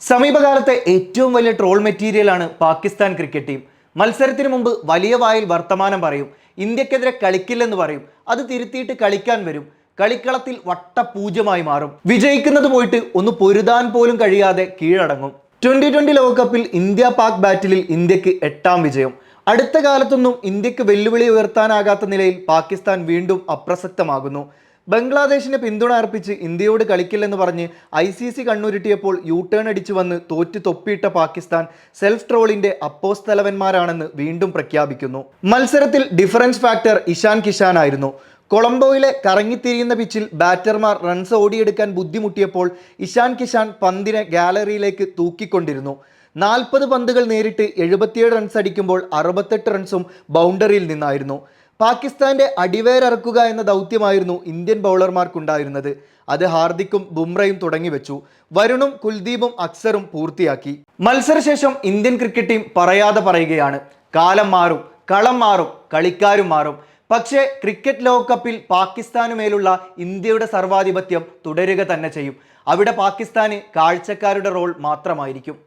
സമീപകാലത്തെ ഏറ്റവും വലിയ ട്രോൾ മെറ്റീരിയലാണ് പാകിസ്ഥാൻ ക്രിക്കറ്റ് ടീം. മത്സരത്തിന് മുമ്പ് വലിയ വായിൽ വർത്തമാനം പറയും, ഇന്ത്യക്കെതിരെ കളിക്കില്ലെന്ന് പറയും, അത് തിരുത്തിയിട്ട് കളിക്കാൻ വരും, കളിക്കളത്തിൽ വട്ടപൂജ്യമായി മാറും, വിജയിക്കുന്നത് പോയിട്ട് ഒന്ന് പൊരുതാൻ പോലും കഴിയാതെ കീഴടങ്ങും. 2020 ലോകകപ്പിൽ ഇന്ത്യ പാക് ബാറ്റിലിൽ ഇന്ത്യക്ക് 8ാം വിജയം. അടുത്ത കാലത്തൊന്നും ഇന്ത്യക്ക് വെല്ലുവിളി ഉയർത്താനാകാത്ത നിലയിൽ പാകിസ്ഥാൻ വീണ്ടും അപ്രസക്തമാകുന്നു. ബംഗ്ലാദേശിനെ പിന്തുണ അർപ്പിച്ച് ഇന്ത്യയോട് കളിക്കില്ലെന്ന് പറഞ്ഞ് ICC കണ്ണുരുട്ടിയപ്പോൾ ടേൺ അടിച്ചു വന്ന് തോറ്റു തൊപ്പിയിട്ട പാകിസ്ഥാൻ സെൽഫ് ട്രോളിന്റെ അപ്പോസ്തലവന്മാരാണെന്ന് വീണ്ടും പ്രഖ്യാപിക്കുന്നു. മത്സരത്തിൽ ഡിഫറൻസ് ഫാക്ടർ ഇഷാൻ കിഷാൻ ആയിരുന്നു. കൊളംബോയിലെ കറങ്ങിത്തിരിയുന്ന പിച്ചിൽ ബാറ്റർമാർ റൺസ് ഓടിയെടുക്കാൻ ബുദ്ധിമുട്ടിയപ്പോൾ ഇഷാൻ കിഷാൻ പന്തിനെ ഗാലറിയിലേക്ക് തൂക്കിക്കൊണ്ടിരുന്നു. 40 പന്തുകൾ നേരിട്ട് 77 റൺസ് അടിക്കുമ്പോൾ 68 റൺസും ബൗണ്ടറിയിൽ നിന്നായിരുന്നു. പാകിസ്ഥാന്റെ അടിവേരറക്കുക എന്ന ദൗത്യമായിരുന്നു ഇന്ത്യൻ ബൗളർമാർക്കുണ്ടായിരുന്നത്. അത് ഹാർദിക്കും ബുംറയും തുടങ്ങി വെച്ചു. വരുണും കുൽദീപും അക്സറും പൂർത്തിയാക്കി. മത്സരശേഷം ഇന്ത്യൻ ക്രിക്കറ്റ് ടീം പറയാതെ പറയുകയാണ്, കാലം മാറും, കളം മാറും, കളിക്കാരും മാറും. പക്ഷേ ക്രിക്കറ്റ് ലോകകപ്പിൽ പാകിസ്ഥാനുമേലുള്ള ഇന്ത്യയുടെ സർവാധിപത്യം തുടരുക തന്നെ ചെയ്യും. അവിടെ പാകിസ്ഥാന് കാഴ്ചക്കാരുടെ റോൾ മാത്രമായിരിക്കും.